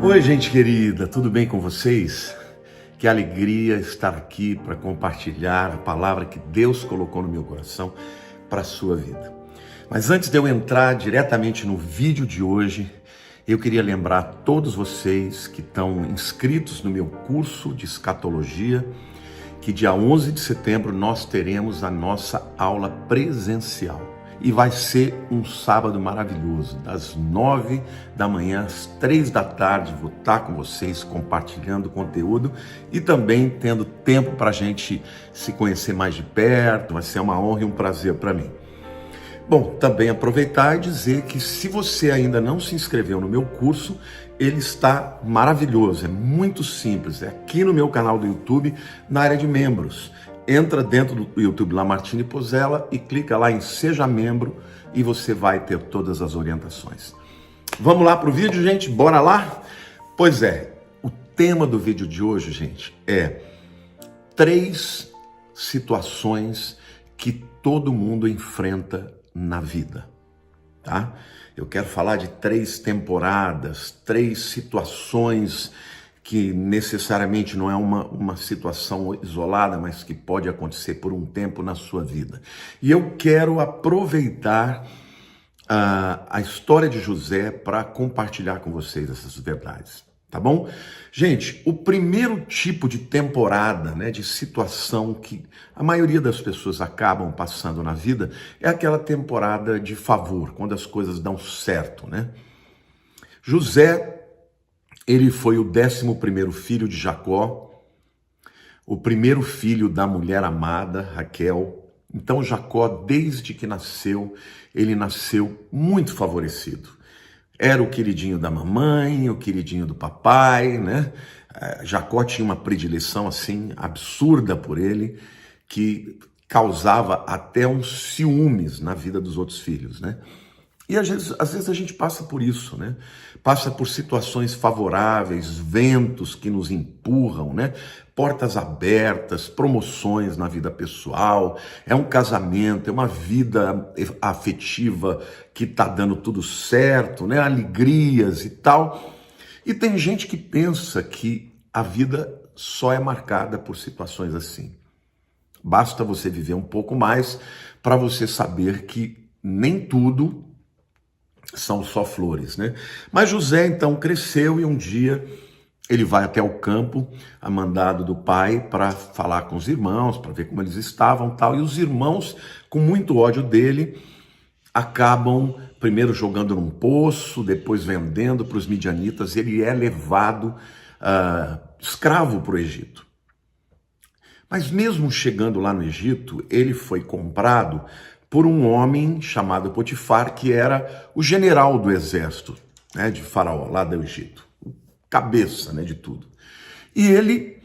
Oi, gente querida, tudo bem com vocês? Que alegria estar aqui para compartilhar a palavra que Deus colocou no meu coração para a sua vida. Mas antes de eu entrar diretamente no vídeo de hoje, eu queria lembrar a todos vocês que estão inscritos no meu curso de escatologia, que dia 11 de setembro nós teremos a nossa aula presencial. E vai ser um sábado maravilhoso, das 9 da manhã às 3 da tarde, vou estar com vocês compartilhando conteúdo e também tendo tempo para a gente se conhecer mais de perto. Vai ser uma honra e um prazer para mim. Bom, também aproveitar e dizer que se você ainda não se inscreveu no meu curso, ele está maravilhoso, é muito simples, é aqui no meu canal do YouTube, na área de membros. Entra dentro do YouTube Lamartine Pozzella e clica lá em Seja Membro e você vai ter todas as orientações. Vamos lá para o vídeo, gente? Bora lá? Pois é, o tema do vídeo de hoje, gente, é 3 situações que todo mundo enfrenta na vida, tá? Eu quero falar de 3 temporadas, 3 situações que necessariamente não é uma situação isolada, mas que pode acontecer por um tempo na sua vida. E eu quero aproveitar a história de José para compartilhar com vocês essas verdades, tá bom? Gente, o primeiro tipo de temporada, né, de situação que a maioria das pessoas acabam passando na vida é aquela temporada de favor, quando as coisas dão certo, né? José, ele foi o 11º filho de Jacó, o primeiro filho da mulher amada, Raquel. Então Jacó, desde que nasceu, ele nasceu muito favorecido. Era o queridinho da mamãe, o queridinho do papai, né? Jacó tinha uma predileção assim absurda por ele, que causava até uns ciúmes na vida dos outros filhos, né? E às vezes a gente passa por isso, né? Passa por situações favoráveis, ventos que nos empurram, né? Portas abertas, promoções na vida pessoal, é um casamento, é uma vida afetiva que tá dando tudo certo, né? Alegrias e tal. E tem gente que pensa que a vida só é marcada por situações assim. Basta você viver um pouco mais para você saber que nem tudo são só flores, né? Mas José então cresceu e um dia ele vai até o campo, a mandado do pai, para falar com os irmãos, para ver como eles estavam, tal. E os irmãos, com muito ódio dele, acabam primeiro jogando num poço, depois vendendo para os midianitas. Ele é levado escravo para o Egito. Mas mesmo chegando lá no Egito, ele foi comprado por um homem chamado Potifar, que era o general do exército, né, de Faraó, lá do Egito, cabeça, né, de tudo. E ele,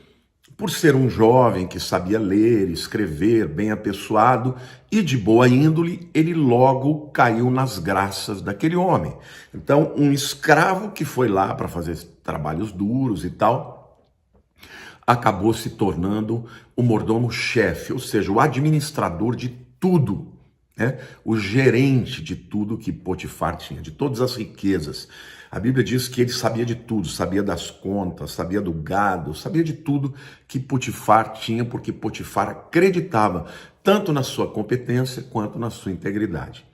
por ser um jovem que sabia ler, escrever, bem apessoado e de boa índole, ele logo caiu nas graças daquele homem. Então, um escravo que foi lá para fazer trabalhos duros e tal, acabou se tornando o mordomo-chefe, ou seja, o administrador de tudo, né? O gerente de tudo que Potifar tinha, de todas as riquezas. A Bíblia diz que ele sabia de tudo, sabia das contas, sabia do gado, sabia de tudo que Potifar tinha, porque Potifar acreditava tanto na sua competência quanto na sua integridade.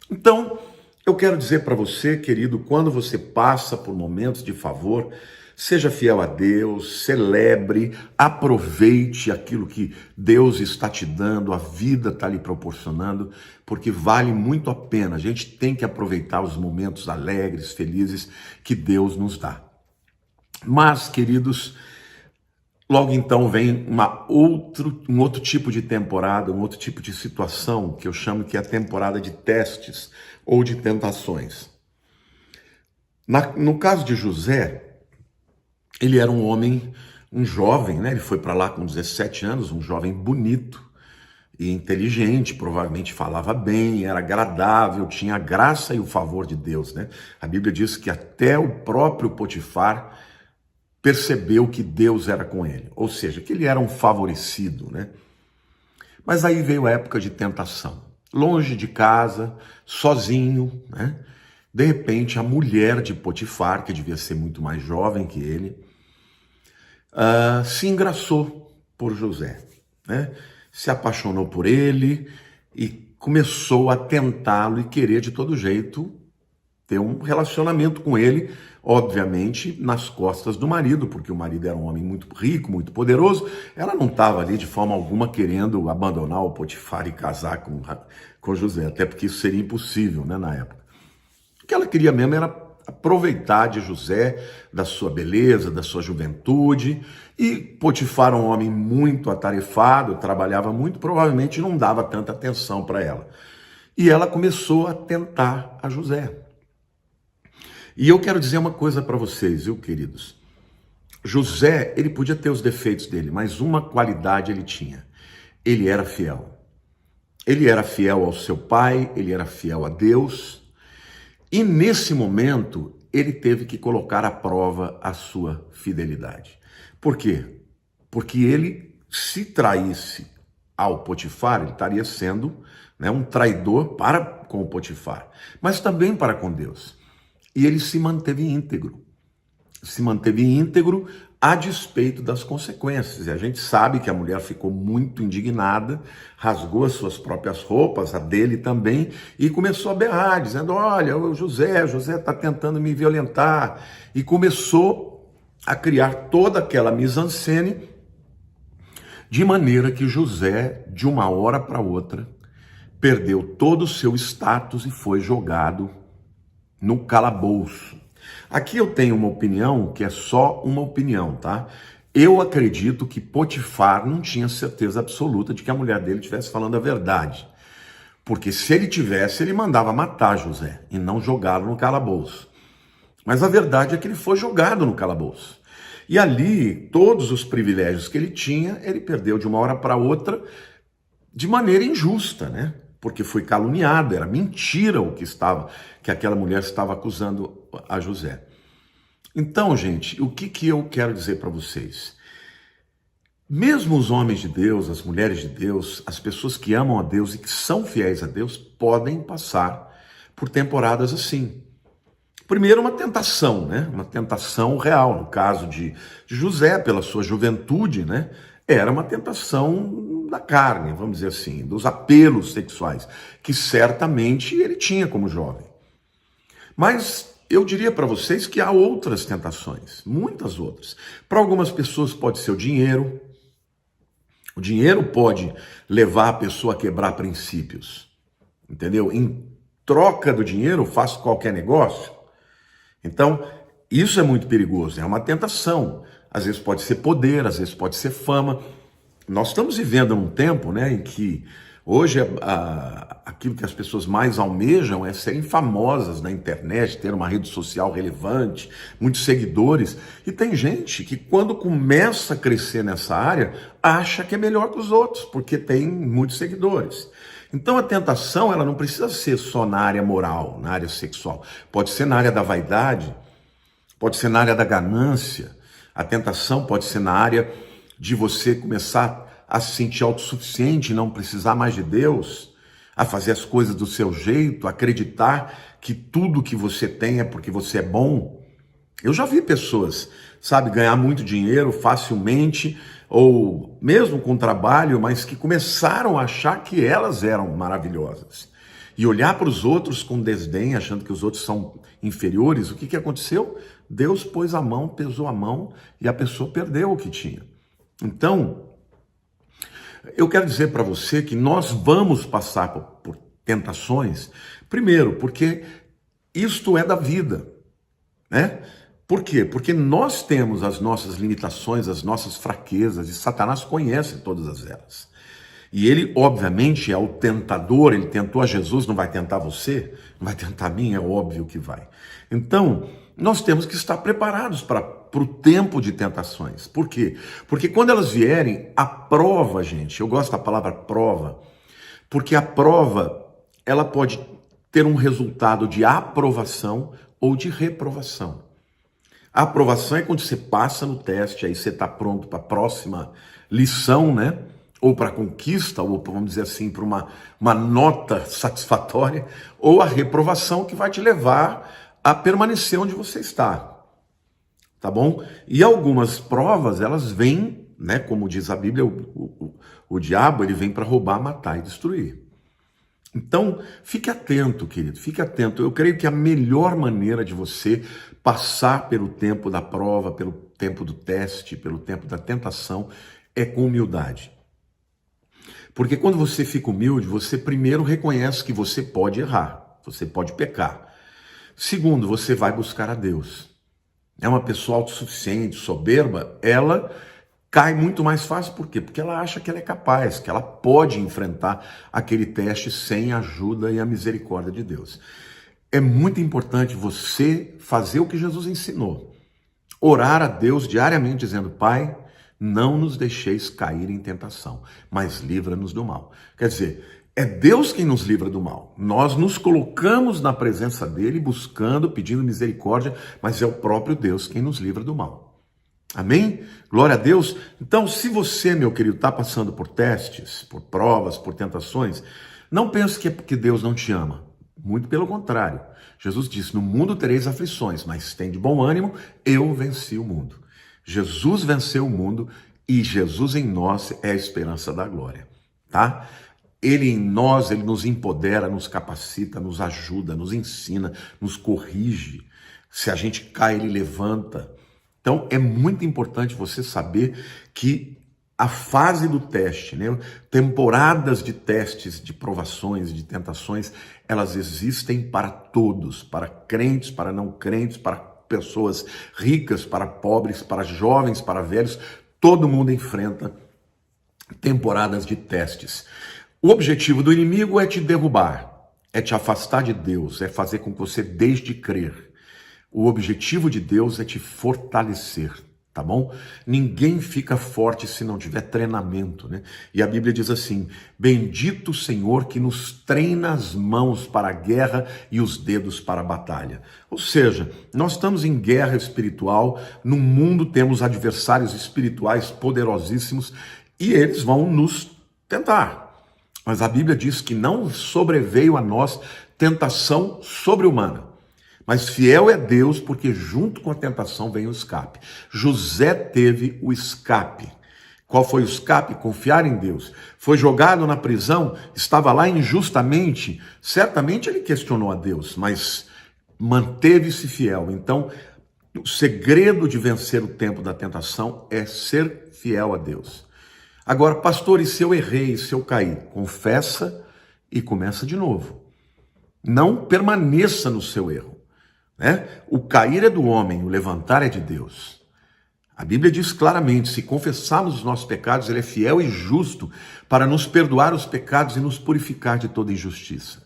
Então, eu quero dizer para você, querido, quando você passa por momentos de favor, seja fiel a Deus, celebre, aproveite aquilo que Deus está te dando, a vida está lhe proporcionando, porque vale muito a pena. A gente tem que aproveitar os momentos alegres, felizes que Deus nos dá. Mas, queridos, logo então vem um outro tipo de temporada, um outro tipo de situação, que eu chamo que é a temporada de testes ou de tentações. No caso de José, ele era um homem, um jovem, né? Ele foi para lá com 17 anos, um jovem bonito e inteligente, provavelmente falava bem, era agradável, tinha a graça e o favor de Deus, né? A Bíblia diz que até o próprio Potifar percebeu que Deus era com ele, ou seja, que ele era um favorecido, né? Mas aí veio a época de tentação, longe de casa, sozinho, né? De repente, a mulher de Potifar, que devia ser muito mais jovem que ele, se engraçou por José, né? Se apaixonou por ele e começou a tentá-lo e querer de todo jeito ter um relacionamento com ele, obviamente nas costas do marido, porque o marido era um homem muito rico, muito poderoso. Ela não estava ali de forma alguma querendo abandonar o Potifar e casar com José, até porque isso seria impossível, né, na época. O que ela queria mesmo era aproveitar de José, da sua beleza, da sua juventude. E Potifar, um homem muito atarefado, trabalhava muito, provavelmente não dava tanta atenção para ela. E ela começou a tentar a José. E eu quero dizer uma coisa para vocês, viu, queridos? José, ele podia ter os defeitos dele, mas uma qualidade ele tinha. Ele era fiel. Ele era fiel ao seu pai, ele era fiel a Deus. E nesse momento, ele teve que colocar à prova a sua fidelidade. Por quê? Porque ele, se traísse ao Potifar, ele estaria sendo, né, um traidor para com o Potifar, mas também para com Deus. E ele se manteve íntegro. Se manteve íntegro a despeito das consequências. E a gente sabe que a mulher ficou muito indignada, rasgou as suas próprias roupas, a dele também, e começou a berrar, dizendo: olha, o José está tentando me violentar. E começou a criar toda aquela mise-en-scène, de maneira que José, de uma hora para outra, perdeu todo o seu status e foi jogado no calabouço. Aqui eu tenho uma opinião que é só uma opinião, tá? Eu acredito que Potifar não tinha certeza absoluta de que a mulher dele estivesse falando a verdade. Porque se ele tivesse, ele mandava matar José e não jogá-lo no calabouço. Mas a verdade é que ele foi jogado no calabouço. E ali, todos os privilégios que ele tinha, ele perdeu de uma hora para outra de maneira injusta, né? Porque foi caluniado, era mentira que aquela mulher estava acusando a José. Então, gente, o que eu quero dizer para vocês? Mesmo os homens de Deus, as mulheres de Deus, as pessoas que amam a Deus e que são fiéis a Deus, podem passar por temporadas assim. Primeiro, uma tentação, né? Uma tentação real. No caso de José, pela sua juventude, né? Era uma tentação da carne, vamos dizer assim, dos apelos sexuais, que certamente ele tinha como jovem. Mas eu diria para vocês que há outras tentações, muitas outras. Para algumas pessoas pode ser o dinheiro. O dinheiro pode levar a pessoa a quebrar princípios, entendeu? Em troca do dinheiro, faço qualquer negócio. Então, isso é muito perigoso, é uma tentação. Às vezes pode ser poder, às vezes pode ser fama. Nós estamos vivendo num tempo, né, em que hoje aquilo que as pessoas mais almejam é serem famosas na internet, ter uma rede social relevante, muitos seguidores. E tem gente que, quando começa a crescer nessa área, acha que é melhor que os outros, porque tem muitos seguidores. Então a tentação, ela não precisa ser só na área moral, na área sexual. Pode ser na área da vaidade, pode ser na área da ganância. A tentação pode ser na área de você começar a se sentir autossuficiente, não precisar mais de Deus, a fazer as coisas do seu jeito, acreditar que tudo que você tem é porque você é bom. Eu já vi pessoas, sabe, ganhar muito dinheiro facilmente, ou mesmo com trabalho, mas que começaram a achar que elas eram maravilhosas. E olhar para os outros com desdém, achando que os outros são inferiores. O que aconteceu? Deus pôs a mão, pesou a mão e a pessoa perdeu o que tinha. Então, eu quero dizer para você que nós vamos passar por tentações, primeiro, porque isto é da vida, né? Por quê? Porque nós temos as nossas limitações, as nossas fraquezas, e Satanás conhece todas elas. E ele, obviamente, é o tentador, ele tentou a Jesus, não vai tentar você? Não vai tentar a mim? É óbvio que vai. Então, nós temos que estar preparados para o tempo de tentações. Por quê? Porque quando elas vierem, a prova, gente, eu gosto da palavra prova, porque a prova, ela pode ter um resultado de aprovação ou de reprovação. A aprovação é quando você passa no teste, aí você está pronto para a próxima lição, né? ou para conquista, ou vamos dizer assim, para uma nota satisfatória, ou a reprovação que vai te levar a permanecer onde você está, tá bom? E algumas provas, elas vêm, né, como diz a Bíblia, o diabo, ele vem para roubar, matar e destruir. Então, fique atento, querido, fique atento. Eu creio que a melhor maneira de você passar pelo tempo da prova, pelo tempo do teste, pelo tempo da tentação, é com humildade. Porque quando você fica humilde, você primeiro reconhece que você pode errar, você pode pecar. Segundo, você vai buscar a Deus. É uma pessoa autossuficiente, soberba, ela cai muito mais fácil. Por quê? Porque ela acha que ela é capaz, que ela pode enfrentar aquele teste sem a ajuda e a misericórdia de Deus. É muito importante você fazer o que Jesus ensinou. Orar a Deus diariamente dizendo: Pai, não nos deixeis cair em tentação, mas livra-nos do mal. Quer dizer, é Deus quem nos livra do mal. Nós nos colocamos na presença dele, buscando, pedindo misericórdia, mas é o próprio Deus quem nos livra do mal. Amém? Glória a Deus. Então, se você, meu querido, está passando por testes, por provas, por tentações, não pense que é porque Deus não te ama. Muito pelo contrário. Jesus disse: no mundo tereis aflições, mas tem de bom ânimo, eu venci o mundo. Jesus venceu o mundo e Jesus em nós é a esperança da glória, tá? Ele em nós, ele nos empodera, nos capacita, nos ajuda, nos ensina, nos corrige. Se a gente cai, ele levanta. Então, é muito importante você saber que a fase do teste, né? Temporadas de testes, de provações, de tentações, elas existem para todos, para crentes, para não crentes, para pessoas ricas, para pobres, para jovens, para velhos. Todo mundo enfrenta temporadas de testes. O objetivo do inimigo é te derrubar, é te afastar de Deus, é fazer com que você deixe de crer. O objetivo de Deus é te fortalecer, tá bom? Ninguém fica forte se não tiver treinamento, né? E a Bíblia diz assim: bendito o Senhor que nos treina as mãos para a guerra e os dedos para a batalha. Ou seja, nós estamos em guerra espiritual, no mundo temos adversários espirituais poderosíssimos e eles vão nos tentar. Mas a Bíblia diz que não sobreveio a nós tentação sobre-humana. Mas fiel é Deus, porque junto com a tentação vem o escape. José teve o escape. Qual foi o escape? Confiar em Deus. Foi jogado na prisão, estava lá injustamente. Certamente ele questionou a Deus, mas manteve-se fiel. Então, o segredo de vencer o tempo da tentação é ser fiel a Deus. Agora, pastor, e se eu errei, e se eu cair? Confessa e começa de novo. Não permaneça no seu erro. Né? O cair é do homem, o levantar é de Deus. A Bíblia diz claramente: se confessarmos os nossos pecados, ele é fiel e justo para nos perdoar os pecados e nos purificar de toda injustiça.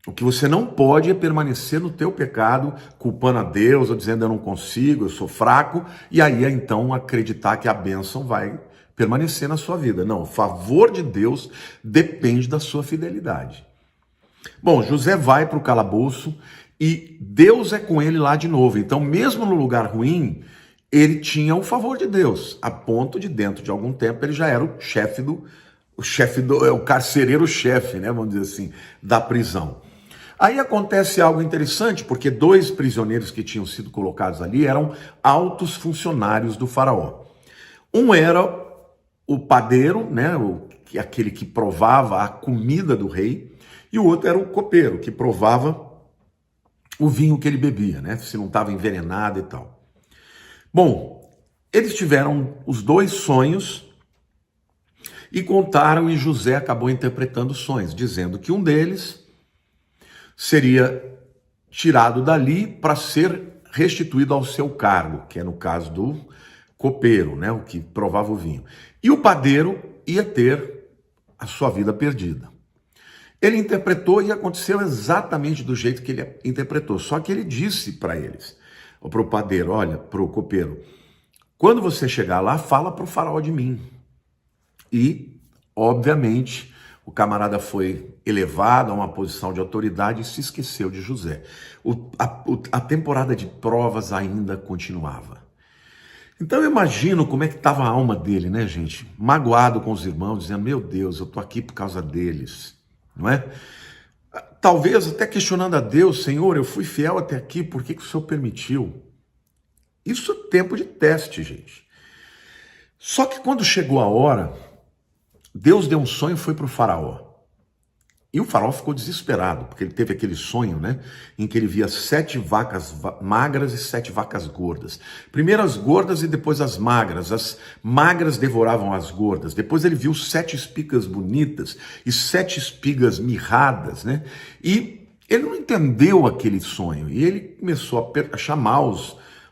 O que você não pode é permanecer no teu pecado, culpando a Deus, ou dizendo: eu não consigo, eu sou fraco, e aí então acreditar que a bênção vai permanecer na sua vida. Não, o favor de Deus depende da sua fidelidade. Bom, José vai para o calabouço e Deus é com ele lá de novo. Então, mesmo no lugar ruim, ele tinha o favor de Deus, a ponto de, dentro de algum tempo, ele já era o carcereiro-chefe, né, vamos dizer assim, da prisão. Aí acontece algo interessante, porque 2 prisioneiros que tinham sido colocados ali eram altos funcionários do faraó. Um era o padeiro, né, aquele que provava a comida do rei, e o outro era o copeiro, que provava o vinho que ele bebia, né? Se não estava envenenado e tal. Bom, eles tiveram os 2 sonhos e contaram, e José acabou interpretando os sonhos, dizendo que um deles seria tirado dali para ser restituído ao seu cargo, que é no caso do copeiro, né? O que provava o vinho. E o padeiro ia ter a sua vida perdida. Ele interpretou e aconteceu exatamente do jeito que ele interpretou. Só que ele disse para eles, para o padeiro: olha, para o copeiro, quando você chegar lá, fala para o faraó de mim. E, obviamente, o camarada foi elevado a uma posição de autoridade e se esqueceu de José. A temporada de provas ainda continuava. Então eu imagino como é que estava a alma dele, né, gente? Magoado com os irmãos, dizendo, meu Deus, eu estou aqui por causa deles, não é? Talvez até questionando a Deus, Senhor, eu fui fiel até aqui, por que que o Senhor permitiu? Isso é tempo de teste, gente. Só que quando chegou a hora, Deus deu um sonho e foi para o faraó. E o faraó ficou desesperado, porque ele teve aquele sonho, né? Em que ele via 7 vacas magras e 7 vacas gordas. Primeiro as gordas e depois as magras. As magras devoravam as gordas. Depois ele viu 7 espigas bonitas e 7 espigas mirradas, né? E ele não entendeu aquele sonho. E ele começou a chamar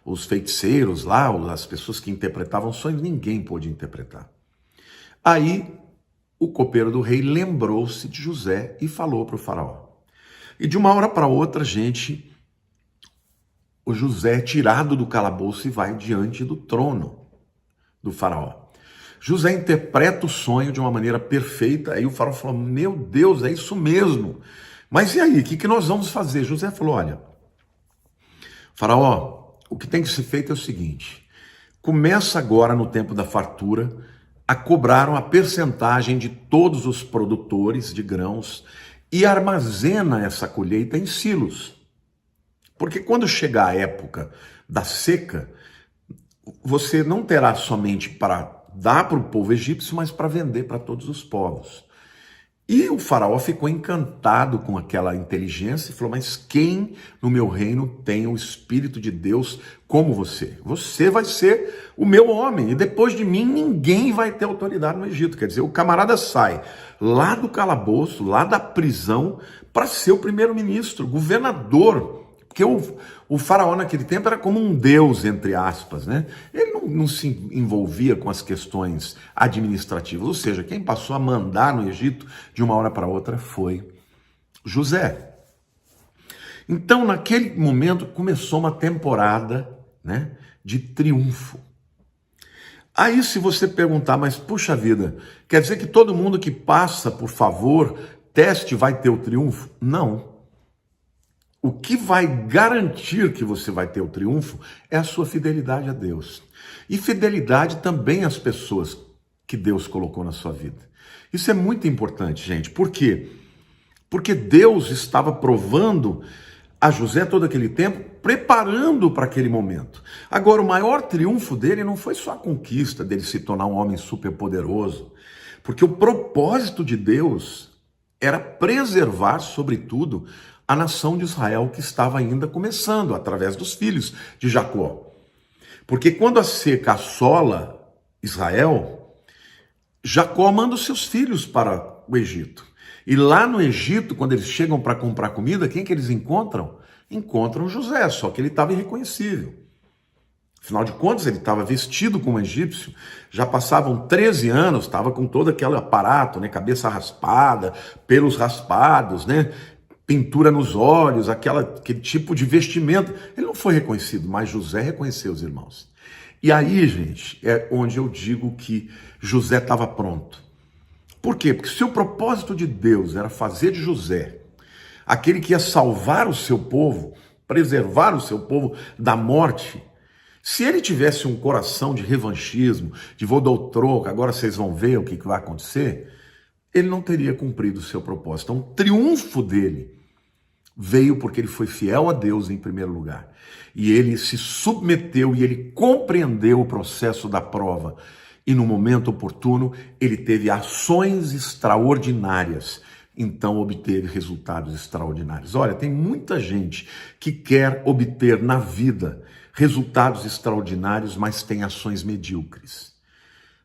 os feiticeiros lá, as pessoas que interpretavam sonhos. Ninguém pôde interpretar. Aí o copeiro do rei lembrou-se de José e falou para o faraó. E de uma hora para outra, gente, o José é tirado do calabouço e vai diante do trono do faraó. José interpreta o sonho de uma maneira perfeita. Aí o faraó falou, meu Deus, é isso mesmo. Mas e aí, o que nós vamos fazer? José falou, olha, faraó, o que tem que ser feito é o seguinte, começa agora no tempo da fartura, a cobrar uma percentagem de todos os produtores de grãos e armazena essa colheita em silos. Porque quando chegar a época da seca, você não terá somente para dar para o povo egípcio, mas para vender para todos os povos. E o faraó ficou encantado com aquela inteligência e falou, mas quem no meu reino tem o Espírito de Deus como você? Você vai ser o meu homem e depois de mim ninguém vai ter autoridade no Egito. Quer dizer, o camarada sai lá do calabouço, lá da prisão, para ser o primeiro-ministro, governador. Porque o faraó naquele tempo era como um deus, entre aspas, né? Ele não se envolvia com as questões administrativas, ou seja, quem passou a mandar no Egito de uma hora para outra foi José. Então, naquele momento, começou uma temporada, né, de triunfo. Aí, se você perguntar, mas puxa vida, quer dizer que todo mundo que passa por favor, teste, vai ter o triunfo? Não. O que vai garantir que você vai ter o triunfo é a sua fidelidade a Deus. E fidelidade também às pessoas que Deus colocou na sua vida. Isso é muito importante, gente. Por quê? Porque Deus estava provando a José todo aquele tempo, preparando para aquele momento. Agora, o maior triunfo dele não foi só a conquista dele se tornar um homem superpoderoso, porque o propósito de Deus era preservar, sobretudo, a nação de Israel que estava ainda começando, através dos filhos de Jacó. Porque quando a seca assola Israel, Jacó manda os seus filhos para o Egito. E lá no Egito, quando eles chegam para comprar comida, quem que eles encontram? Encontram José, só que ele estava irreconhecível. Afinal de contas, ele estava vestido como um egípcio, já passavam 13 anos, estava com todo aquele aparato, né? Cabeça raspada, pelos raspados, né? Pintura nos olhos, aquele tipo de vestimento. Ele não foi reconhecido, mas José reconheceu os irmãos. E aí, gente, é onde eu digo que José estava pronto. Por quê? Porque se o propósito de Deus era fazer de José aquele que ia salvar o seu povo, preservar o seu povo da morte, se ele tivesse um coração de revanchismo, de vou dar o troco, agora vocês vão ver o que vai acontecer, ele não teria cumprido o seu propósito. Então, o triunfo dele veio porque ele foi fiel a Deus em primeiro lugar. E ele se submeteu e ele compreendeu o processo da prova. E no momento oportuno, ele teve ações extraordinárias. Então obteve resultados extraordinários. Olha, tem muita gente que quer obter na vida resultados extraordinários, mas tem ações medíocres.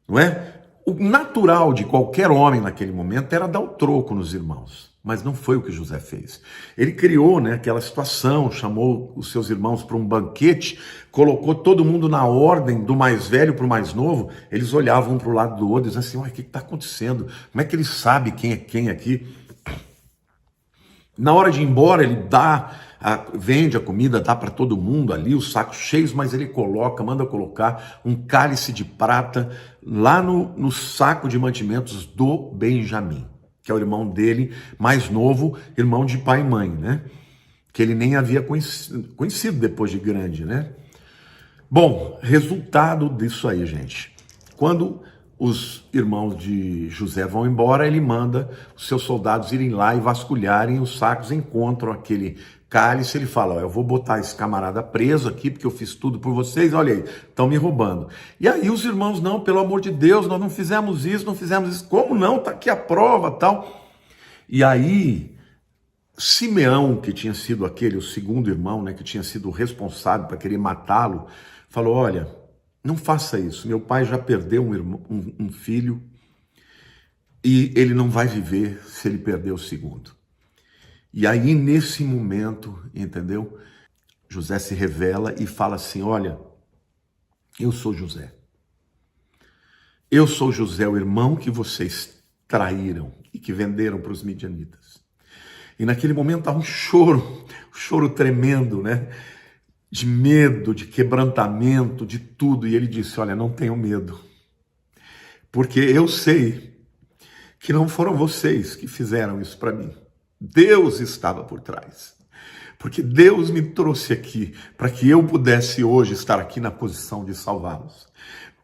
Não é? O natural de qualquer homem naquele momento era dar o troco nos irmãos. Mas não foi o que José fez. Ele criou, né, aquela situação, chamou os seus irmãos para um banquete, colocou todo mundo na ordem, do mais velho para o mais novo. Eles olhavam um para o lado do outro e diziam assim, o que está acontecendo? Como é que ele sabe quem é quem aqui? Na hora de ir embora, ele vende a comida, dá para todo mundo ali, os sacos cheios, mas ele manda colocar um cálice de prata lá no saco de mantimentos do Benjamim, que é o irmão dele, mais novo, irmão de pai e mãe, né? Que ele nem havia conhecido depois de grande, né? Bom, resultado disso aí, gente. Quando os irmãos de José vão embora, ele manda os seus soldados irem lá e vasculharem os sacos, encontram aquele cálice, ele fala, eu vou botar esse camarada preso aqui, porque eu fiz tudo por vocês, olha aí, estão me roubando. E aí os irmãos, não, pelo amor de Deus, nós não fizemos isso, como não? Está aqui a prova, tal. E aí, Simeão, que tinha sido o segundo irmão, né, que tinha sido o responsável para querer matá-lo, falou, olha, não faça isso, meu pai já perdeu um filho e ele não vai viver se ele perder o segundo. E aí, nesse momento, entendeu? José se revela e fala assim, olha, eu sou José. Eu sou José, o irmão que vocês traíram e que venderam para os midianitas. E naquele momento há um choro tremendo, né? De medo, de quebrantamento, de tudo. E ele disse, olha, não tenham medo, porque eu sei que não foram vocês que fizeram isso para mim. Deus estava por trás, porque Deus me trouxe aqui para que eu pudesse hoje estar aqui na posição de salvá-los.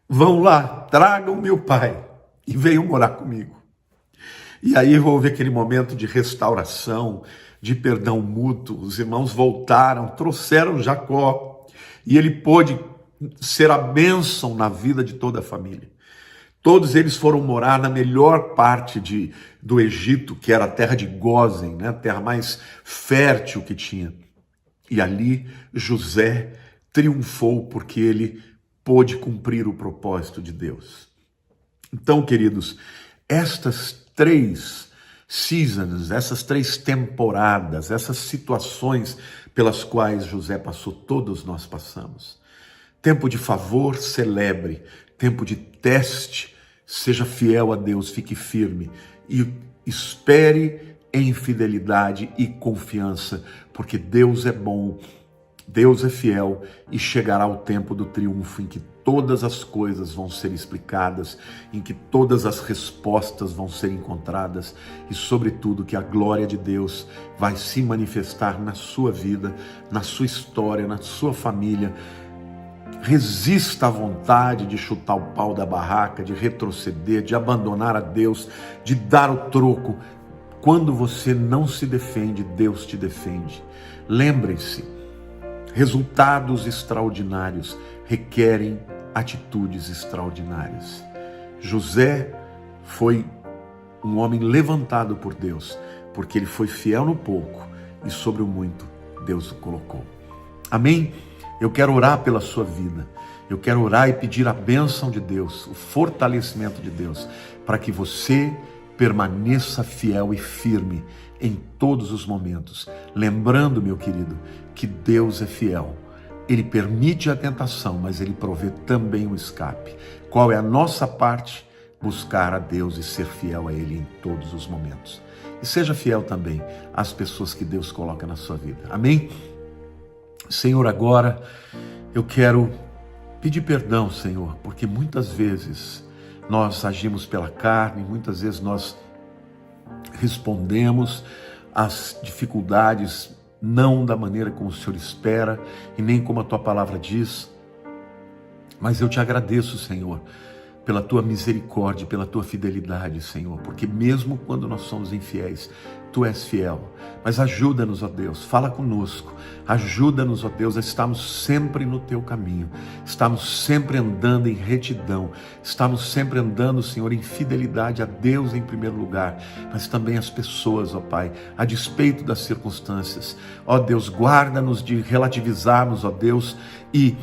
Vão lá, tragam meu pai e venham morar comigo. E aí houve aquele momento de restauração, de perdão mútuo. Os irmãos voltaram, trouxeram Jacó e ele pôde ser a bênção na vida de toda a família. Todos eles foram morar na melhor parte do Egito, que era a terra de Gósen, né? A terra mais fértil que tinha. E ali José triunfou porque ele pôde cumprir o propósito de Deus. Então, queridos, estas 3 seasons, essas 3 temporadas, essas situações pelas quais José passou, todos nós passamos. Tempo de favor, celebre. Tempo de teste, seja fiel a Deus, fique firme e espere em fidelidade e confiança, porque Deus é bom, Deus é fiel e chegará o tempo do triunfo em que todas as coisas vão ser explicadas, em que todas as respostas vão ser encontradas e, sobretudo, que a glória de Deus vai se manifestar na sua vida, na sua história, na sua família. Resista à vontade de chutar o pau da barraca, de retroceder, de abandonar a Deus, de dar o troco. Quando você não se defende, Deus te defende. Lembrem-se, resultados extraordinários requerem atitudes extraordinárias. José foi um homem levantado por Deus, porque ele foi fiel no pouco e sobre o muito Deus o colocou. Amém? Eu quero orar pela sua vida, eu quero orar e pedir a bênção de Deus, o fortalecimento de Deus, para que você permaneça fiel e firme em todos os momentos. Lembrando, meu querido, que Deus é fiel. Ele permite a tentação, mas Ele provê também o escape. Qual é a nossa parte? Buscar a Deus e ser fiel a Ele em todos os momentos. E seja fiel também às pessoas que Deus coloca na sua vida. Amém? Senhor, agora eu quero pedir perdão, Senhor, porque muitas vezes nós agimos pela carne, muitas vezes nós respondemos às dificuldades não da maneira como o Senhor espera e nem como a Tua palavra diz. Mas eu te agradeço, Senhor, pela Tua misericórdia, pela Tua fidelidade, Senhor, porque mesmo quando nós somos infiéis, Tu és fiel. Mas ajuda-nos, ó Deus, fala conosco, ajuda-nos, ó Deus, a estarmos sempre no Teu caminho, estamos sempre andando em retidão, estamos sempre andando, Senhor, em fidelidade a Deus em primeiro lugar, mas também às pessoas, ó Pai, a despeito das circunstâncias. Ó Deus, guarda-nos de relativizarmos, ó Deus, e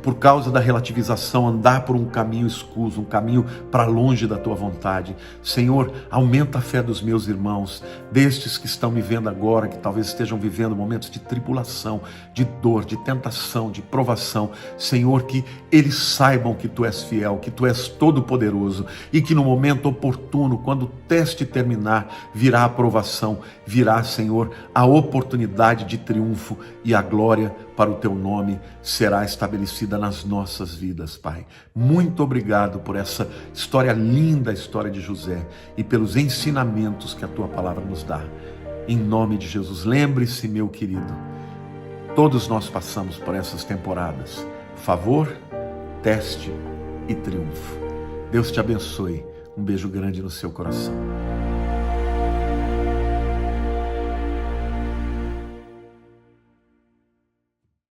por causa da relativização, andar por um caminho escuso, um caminho para longe da Tua vontade. Senhor, aumenta a fé dos meus irmãos, destes que estão me vendo agora, que talvez estejam vivendo momentos de tribulação, de dor, de tentação, de provação. Senhor, que eles saibam que Tu és fiel, que Tu és todo-poderoso e que no momento oportuno, quando o teste terminar, virá a aprovação, virá, Senhor, a oportunidade de triunfo e a glória para o Teu nome será estabelecida nas nossas vidas, Pai. Muito obrigado por essa história linda, a história de José, e pelos ensinamentos que a Tua palavra nos dá. Em nome de Jesus, lembre-se, meu querido, todos nós passamos por essas temporadas. favor, teste e triunfo. Deus te abençoe. Um beijo grande no seu coração.